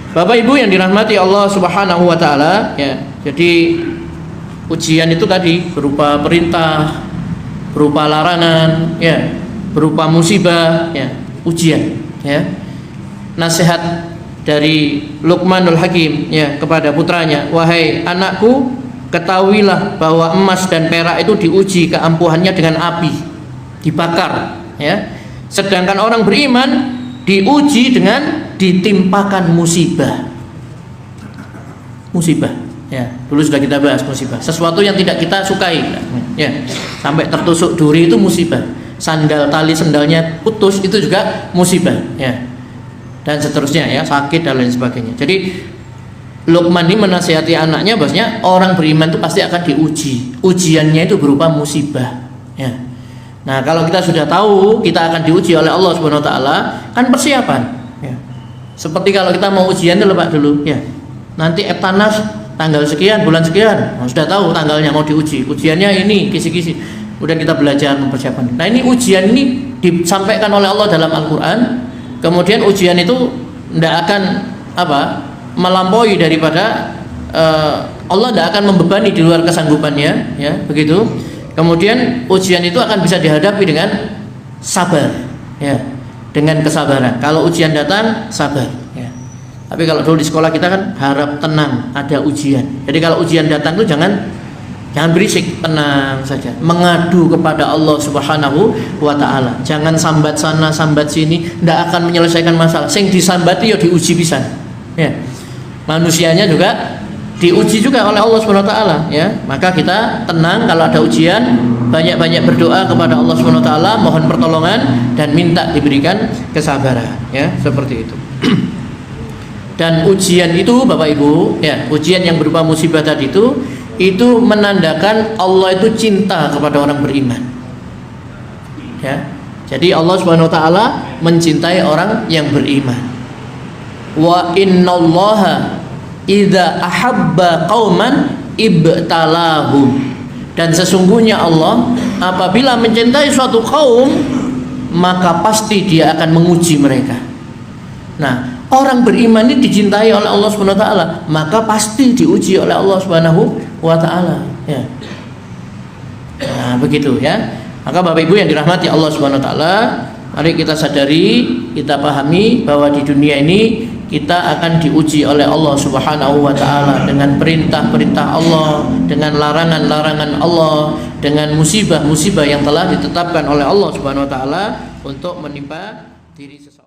Bapak Ibu yang dirahmati Allah Subhanahu wa taala, ya. Jadi ujian itu tadi berupa perintah, berupa larangan, ya, berupa musibah, ya, ujian, ya. Nasihat dari Luqmanul Hakim, ya, kepada putranya, wahai anakku, ketahuilah bahwa emas dan perak itu diuji keampuhannya dengan api, dibakar, ya. Sedangkan orang beriman diuji dengan ditimpakan musibah, ya. Dulu sudah kita bahas musibah, sesuatu yang tidak kita sukai, ya. Sampai tertusuk duri itu musibah, tali sendalnya putus itu juga musibah, ya. Dan seterusnya, ya, sakit dan lain sebagainya. Jadi Luqman ini menasihati anaknya bahwasanya orang beriman itu pasti akan diuji. Ujiannya itu berupa musibah, ya. Nah, kalau kita sudah tahu kita akan diuji oleh Allah Subhanahu wa taala, kan persiapan, ya. Seperti kalau kita mau ujian itu Pak dulu, ya. Nanti Eptanas tanggal sekian, bulan sekian. Nah, sudah tahu tanggalnya mau diuji. Ujiannya ini kisi-kisi. Udah kita belajar mempersiapkan. Nah, ini ujian ini disampaikan oleh Allah dalam Al-Qur'an. Kemudian ujian itu tidak akan melampaui daripada Allah tidak akan membebani di luar kesanggupannya, ya, begitu. Kemudian ujian itu akan bisa dihadapi dengan sabar, ya, dengan kesabaran. Kalau ujian datang, sabar, ya. Tapi kalau dulu di sekolah kita kan harap tenang, ada ujian. Jadi kalau ujian datang itu jangan berisik, tenang saja. Mengadu kepada Allah Subhanahu wa taala. Jangan sambat sana, sambat sini, tidak akan menyelesaikan masalah. Sing disambati ya diuji pisan, ya. Manusianya juga diuji juga oleh Allah Subhanahu wa taala, ya. Maka kita tenang kalau ada ujian, banyak-banyak berdoa kepada Allah Subhanahu wa taala, mohon pertolongan dan minta diberikan kesabaran, ya, seperti itu. Dan ujian itu Bapak Ibu, ya, ujian yang berupa musibah tadi itu menandakan Allah itu cinta kepada orang beriman, ya. Jadi Allah Subhanahu wa taala mencintai orang yang beriman. Wa innallaha idza ahabba qauman ibtalahum. Dan sesungguhnya Allah apabila mencintai suatu kaum, maka pasti Dia akan menguji mereka. Nah, orang beriman ini dicintai oleh Allah Subhanahu wa taala, maka pasti diuji oleh Allah Subhanahu wa taala, ya. Nah, begitu, ya. Maka Bapak Ibu yang dirahmati Allah Subhanahu wa taala, mari kita sadari, kita pahami bahwa di dunia ini kita akan diuji oleh Allah Subhanahu wa taala dengan perintah-perintah Allah, dengan larangan-larangan Allah, dengan musibah-musibah yang telah ditetapkan oleh Allah Subhanahu wa taala untuk menimpa diri seseorang.